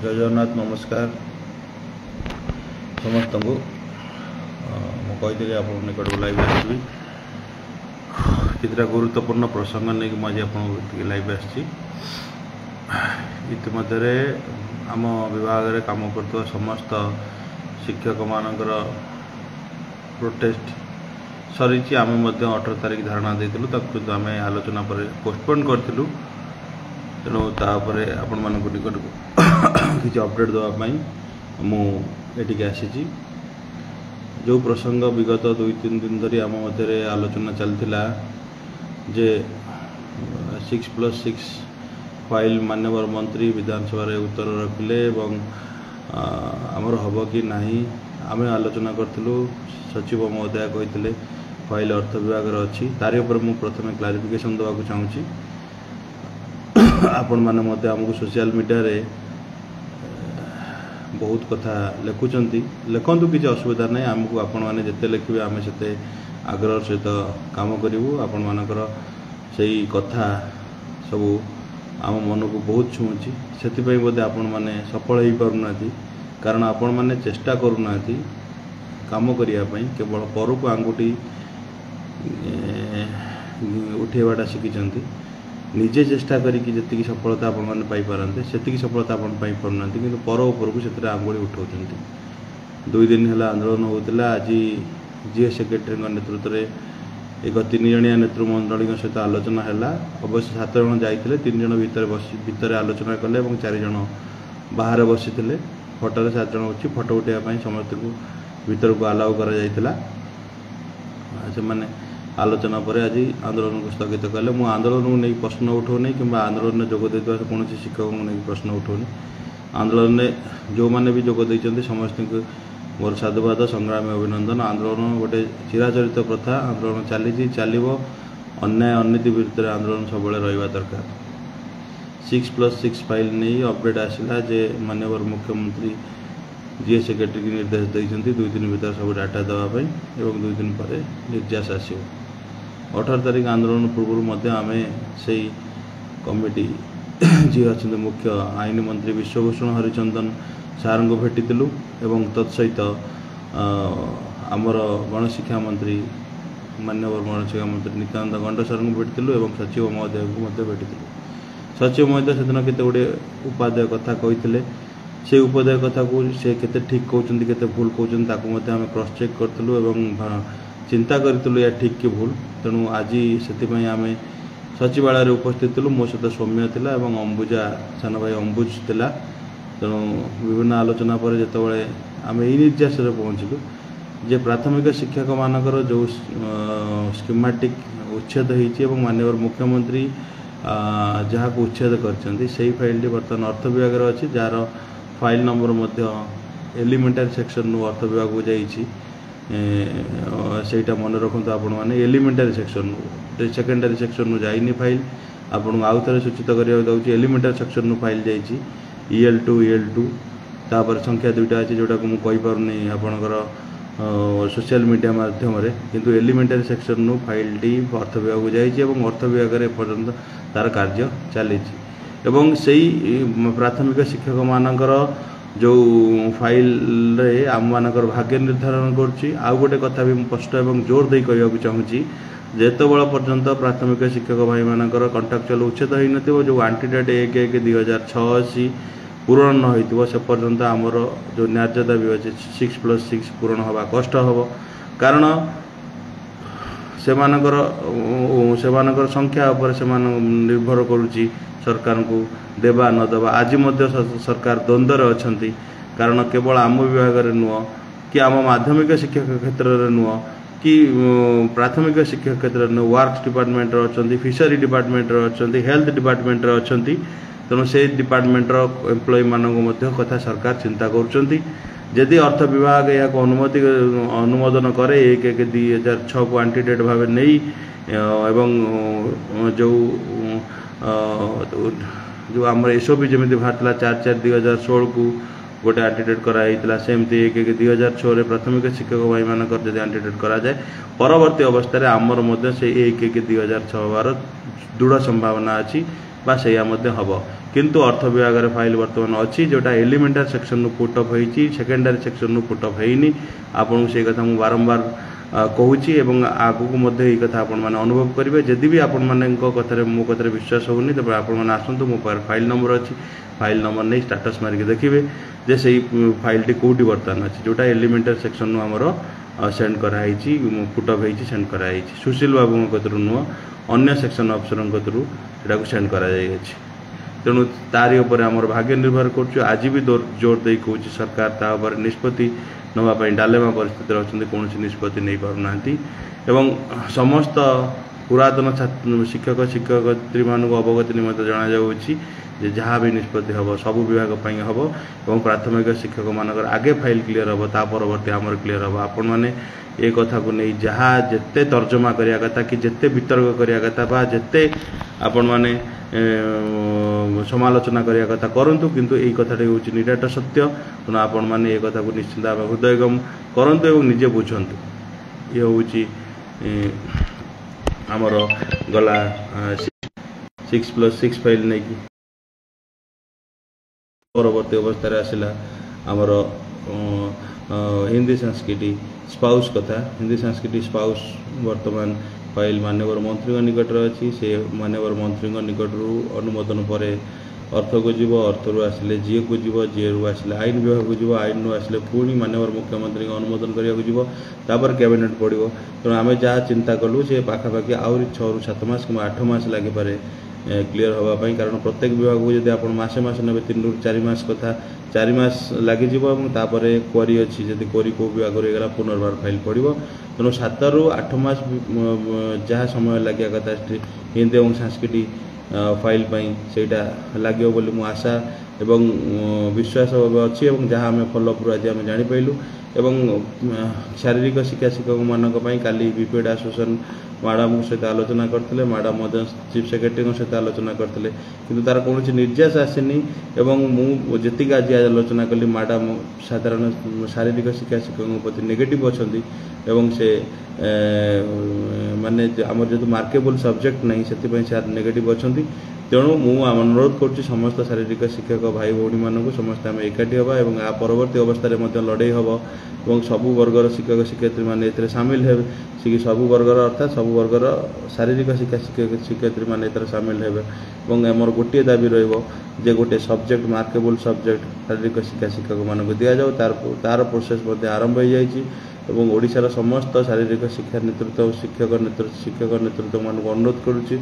जय जगन्नाथ नमस्कार समस्त को मुझे आप निकट लाइव आसवि कितना गुरुत्वपूर्ण प्रसंग नहीं मुझे आप लाइव आमध्य आम विभाग में काम कर समस्त शिक्षक मानकर प्रोटेस्ट सरी आम 18 तारिख धारणा देलु तक आम आलोचना पर पोस्टपोन करूँ तेणु तापर आपण मान निकट किसी अपडेट देवाई मुझे आसी जो प्रसंग विगत 2-3 दिन धरी आम मध्य आलोचना चलता जे 6+6 फाइल माननीय मंत्री विधानसभा उत्तर रखिले आमर हम कि नहीं आम आलोचना करूँ सचिव महोदय कहते फाइल अर्थ विभाग अच्छी तारी पर मुझे प्रथम क्लारिफिकेशन देवाक चाहूँगी आपण मैंने आमको सोशल मीडिया रे बहुत कथा लिखुंट लिखु किसी असुविधा नहीं आमको आपण मैंने जिते लिखे आम से आग्रह सहित काम करूँ आपण मानकर से कथा सब आम मन को बहुत छुँची से बोधे आपण मैंने सफल हो पारना कारण आपण मैंने चेष्टा करूना काम करने केवल पर को आंगुठी उठेवाटा शिखिंट निजे चेष्टा करी जी सफलता आपंते से सफलता आपना कि पर उपरकू से आंगुड़ी उठाऊँ 2 दिन है आंदोलन होता आज जीएस सेक्रेटरी नेतृत्व में एक 3 जणिया नेतृमंडल सहित आलोचना है अवश्य 7 जन जाते 3 जन भितर आलोचना कले 4 जन बाहर बसी फटोरे 7 जन अच्छी फटो उठाई समस्त को भीतर को आलाउ कर आलोचना पर आज आंदोलन को स्थगित कले मु आंदोलन को नहीं प्रश्न उठाऊनी कि आंदोलन में जोग देता कौन शिक्षक को नहीं प्रश्न उठाऊनी आंदोलन में जो मैंने भी जोग देते समस्त को मोर साधुवाद संग्राम अभिनंदन आंदोलन गोटे चिराचरित प्रथा आंदोलन चलो अन्याय अनीति विरुद्ध आंदोलन सब रहा दरकार 6+6 फाइल नहीं अपडेट आसला जे माननीय मुख्यमंत्री जीएस सेक्रेटरी की निर्देश देते 2 दिन भीतर सब डाटा देवाई और 2 दिन पर निर्देश आसो 18 तारिख आंदोलन पूर्व आम से कमिटी जी अच्छा मुख्य आईन मंत्री विश्वभूषण हरिचंदन सार को भेटिलु एवं तत्सहित आमर गणशिक्षा मंत्री माननीय गणशिक्षा मंत्री नित्यानंद गंड सार को भेटिलु एवं सचिव महोदय को भेटिलु सचिव महोदय से दिन केते गुड़े उपाध्याय कथा कहते से उपाध्याय कथा को से केते ठीक कहते केते भूल कहते आम क्रॉस चेक करूँ चिंता करूँ या ठीक कि भूल तेणु आज से आम सचिवालय उपस्थित थी मो सहित सौम्य थिला एवं अंबुजा सान भाई अंबुज थिला तेणु विभिन्न आलोचना पर जितेबाला आम यही निर्देश पहुँचलु जे प्राथमिक शिक्षक मानकर जो स्कीमेटिक उच्छेद होती माननीय मुख्यमंत्री जहाँ को उच्छेद कर फाइल बर्तमान अर्थ विभाग अच्छी जार फाइल नंबर एलिमेंटारी सेक्शन अर्थ विभाग को जाइए मन रखु आपण मैंने एलिमेंटारी सेक्शन सेकेंडरी सेक्शन जाइनी फाइल आपन आउ थे सूचित करने एलिमेंटारी सेक्शन फाइल जाइए EL2 तापर संख्या 2टा अच्छी जोटा को मुझे पारे आपणकर सोशल मीडिया माध्यम किंतु एलिमेंटारी सेक्शन फाइल टी अर्थ विभाग को जाइए अर्थ विभाग पर्यंत तार कार्य चली से प्राथमिक शिक्षक मानकर जो फाइल रे आम मानकर भाग्य निर्धारण करुच्ची आउ गोटे कथा भी स्पष्ट एवं जोर दे कहूँ चाहूँगी जेते बड़ा पर्यंत प्राथमिक शिक्षक भाई मानकर कंट्राक्चुअल उच्छेद हो न जो एंटीडेट 1/1/2086 पूरण न हो से पर्यंत आमर जो न्याय्य दाबी अच्छे 6+6 पूरण हवा कष्ट हम कारण से संख्या उपर से निर्भर करुच्ची सरकार को देवा न देवा आज सरकार द्वंद्वर अच्छा कारण केवल आम विभाग नुह कि आम माध्यमिक शिक्षक क्षेत्र में नुह कि प्राथमिक शिक्षक क्षेत्र में वर्क्स डिपार्टमेंट अच्छा फिशरी डिपार्टमेंट अच्छा हेल्थ डिपार्टमेंट अच्छा तेणु से डिपार्टमेंट एम्प्लॉय मानक कथा सरकार चिंता करुँच अर्थ विभाग या अनुमोदन करे 1/1/2006 को एंटीडेट भाव नहीं एवं जो आम एसओपी जमी बाहर 4/4/2016 को गोटे एंटीडेट कराई सेमती 1/1/2006 प्राथमिक शिक्षक भाई मानक जब एंटीडेट करा जाए परवर्ती अवस्था आमर से 1/1/2006 हबार दृढ़ संभावना अच्छी बा हम किंतु अर्थ विभाग फाइल बर्तमान अच्छी जोटा एलिमेंटारी सेक्शन पुटअप होती सेकेंडरी सेक्शन पुटअप होनी आपन से कथा मुझे बारंबार कहूँ एवं आगू ये कथा आपण मैंने अनुभव करेंगे जदि भी आपण मान कथार मो कथार विश्वास होनी तब आपने आसतु मो पास फाइल नंबर अच्छी फाइल नंबर नहीं स्टाटस मारिक देखिए जे से फाइल टी कौटी बर्तमान अच्छी जोटा एलिमेंटारी सेक्शन आमर सेंड कराई पुटअप होती सेंड कराई सुशील बाबू कतरू नुह अन्य सेक्शन अफिसर कतरू सेंड कराई तेणु तारी उपर आमर भाग्य निर्भर कर आज भी जोर दे कहूँ सरकार तापर निष्पत्ति नापी डालेमा परिस्थिति अच्छा कौन निष्पत्ति नहीं पारना एवं समस्त पुरातन शिक्षक शिक्षयित्री मान अवगति निमंत्रण जना जाऊँगी जहाँ भी निष्पत्ति हम सब विभाग हम और प्राथमिक शिक्षक मानकर आगे फाइल क्लीयर हम ता परवर्ती आमर क्लीयर हम आपण मैंने ये कथा को नहीं जहाँ जिते तर्जमा करिया कथा कि जिते वितर्क करिया कथा बा जिते आपण माने समालोचना करिया कथा करंतु किंतु यही कथाटी हूँ निराट सत्य तेणु आपण मैंने ये कथा को निश्चिंत भाव हृदयगम करंतु एवं निजे बुझंतु ये हूँ आमर गला 6+6 फाइल नहीं कि परवर्ती अवस्था आसला आमर हिंदी संस्कृति स्पाउस कथा हिंदी संस्कृति स्पाउस वर्तमान फाइल माननीय मंत्री निकट अच्छी से माननीय मंत्री निकट अनुमोदन पर अर्थ को जीव अर्थ रु आसिले जीए को जीव जीए रु आसिले आईन विभाग को जीव आईन रु आसिले पुणी माननीय मुख्यमंत्री अनुमोदन करने को जीव तापर कैबिनेट पड़ो तेणु आम जहाँ चिंता कलु से पाखापाखि आहरी 6 ରୁ 7 मास कि 8 मास लगिपे क्लीयर हाँपाई कारण प्रत्येक विभाग को जब आप मसे मसे ने 3 ରୁ 4 मास कथा 4 मास लगिज क्वेरी अच्छी जब क्वेरी कौ विभाग होगा पुनर्बार फाइल पड़ो तेणु 7 ରୁ 8 मास जहाँ समय लगे कथा हिंदी और सांस्कृतिक फाइल सेटा लगे बोली मु आशा एवं विश्वास अच्छी जहाँ आम फॉलोअप आज आम जापारू एवं शारीरिक शिक्षा शिक्षक मानक काली बीपीएड एसोसिएशन मैडम सहित आलोचना करते मैडम चीफ सेक्रेटरी सहित आलोचना करते किंतु तार कौन निर्यास आसनी मुझे आज आलोचना कली मैडम साधारण शारीरिक शिक्षा शिक्षक प्रति नेगेटिव अच्छा एवं से माने आम जो मार्केबल सब्जेक्ट नहीं से नेगेटिव अच्छा तेणु मु अनुरोध कर समस्त शारीरिक शिक्षक भाई भौणी मानक समस्त आम एकाठी हवा और आ परवर्ती अवस्था लड़े हम और सबू वर्गर शिक्षक शिक्षयित्री मैंने सामिल हे सबू वर्गर अर्थात सबू वर्गर शारीरिक शिक्षा शिक्षक शिक्षयित्री मैंने सामिल हे आमर गोटे दाबी रे गोटे सब्जेक्ट मार्केबल सब्जेक्ट शारीरिक शिक्षा शिक्षक मान दि जाऊ तार प्रोसेस आरंभ हो जाए और ओडिशार समस्त शारीरिक शिक्षा नेतृत्व शिक्षक नेतृत्व मान अनुरोध करुच्ची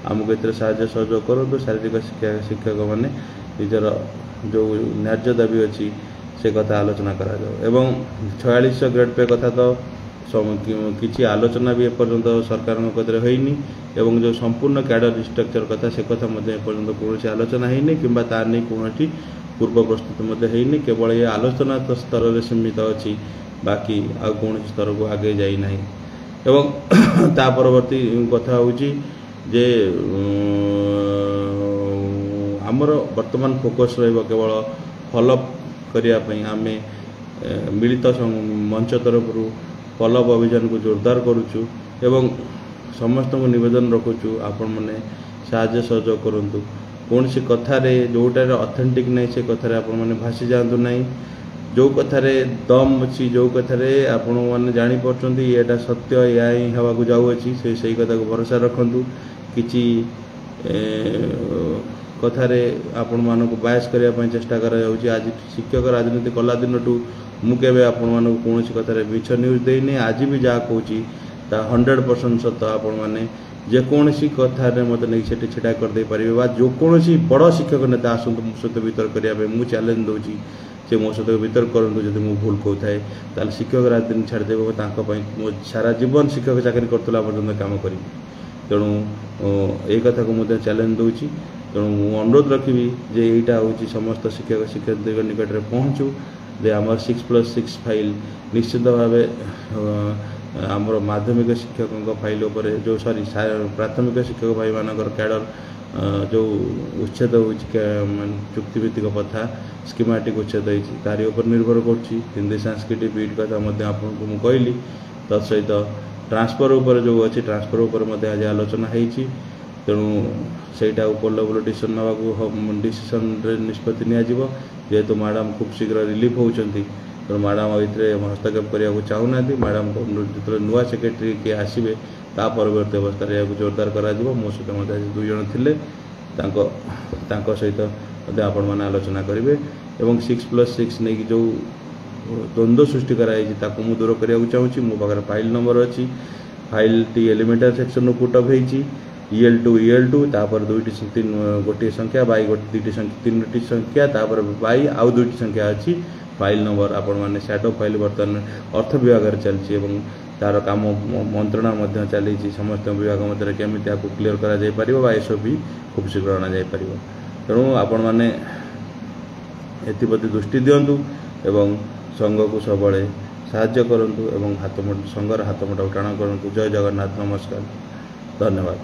आमको ए सहयोग करूँ शारीरिक शिक्षा शिक्षक मैंने निजर जो न्याय्य दाबी अच्छी से कथा आलोचना करा एवं 46 ग्रेड पे कथा तो किसी आलोचना भी एपर्यंत सरकार होनी एवं जो संपूर्ण कैडर स्ट्रक्चर कथा से कथा एपर्यंत कौन आलोचना होनी कि तार नहीं कौन पूर्व प्रस्तुति होनी केवल ये आलोचना स्तर में सीमित अच्छी बाकी आ कौन स्तर को आगे जाई नहीं एवं ता परवर्ती कथा हूँ जे आमर वर्तमान फोकस केवल फॉलोअप करने आम मिलित मंच तरफ फॉलोअप अभियान को जोरदार करुचु एवं समस्त को निवेदन रखुचु आपण मैंने साहाय्य सहयोग करूँ कौन सी कथार जोटार ऑथेंटिक नहीं से कथार आपण मैंने भासी जातु नहीं जो कथार दम अच्छी जो कथार आपण मैंने जापर ये सत्य या ही हवा को जाऊँगी से कथा को भरोसा रखु कि कथार आपण मान को बायस करने चेष्टा कर आज शिक्षक राजनीति कला दिन मुझे आपण मान कौन कथार मिछ न्यूज देनी आज भी जहाँ कहूँ 100% सत आपण मैंने जेकोसी कथार मत नहीं से छिड़ा करदे पारे जो कौन बड़ शिक्षक नेता आसतु मो सहित वितर्क करने मुझे चैलेंज दूसरी से मो सहित वितर्क करूँ जब मुझे भूल कहता है शिक्षक राजनीति छाड़देव मो सारा जीवन शिक्षक चाकरी करता पर्यटन कम करी तेणु ये कथा को मुझे चैलेंज दूसरी तेणु मुझे अनुरोध रखी जे यहाँ हूँ समस्त शिक्षक शिक्षयित्री निकट में पहुँचू जे आम 6+6 फाइल निश्चित भाव आमर माध्यमिक शिक्षकों फाइल उपर जो सॉरी प्राथमिक शिक्षक भाई मानकर कैडर जो उच्छेद हो चुक्तिभित्तिक प्रथा स्कीमेटिक उच्छेद होती तारी उपर निर्भर कर हिंदी सांस्कृतिक बीट कथा आपको मुझे कहली तत्सहित ट्रांसफर उपर जो अच्छी ट्रांसफर उपर आज आलोचना होती तेणु सेटा उपलब्ध डिसीजन ना डिसीजन निष्पत्ति निजी जेहेतु मैडम खूब शीघ्र रिलीफ होती तेणु मैडम ये हस्तक्षेप करने चाहूना मैडम जो नुआ सेक्रेटरी किए आसवे ता परवर्ती अवस्था जोरदार करा मो सहित मत 2 जन थे सहित आपण मैंने आलोचना करेंगे और 6+6 नहीं जो द्वंद्व सृष्टि कराई मुझे दूर करने चाहूँगी मो पाखे फाइल नंबर अच्छी file T elementary section put of होती EL2 तापर गोटे संख्या बाई तीन संख्या तापर बाई आउ 2टी संख्या अच्छी फाइल नंबर आपण मैंने सैडो फाइल बर्तमान अर्थ विभाग चलती तार काम मंत्रणा चली समस्त विभाग मध्य केमी क्लीयर कर एसओपी खूब शीघ्र अणापर तेणु आपण मैंने एप्रति दृष्टि दिंतु एवं संघ को सब साहाय्य करूँ एवं संघर हाथ मुठा टाण करूँ। जय जगन्नाथ, नमस्कार, धन्यवाद।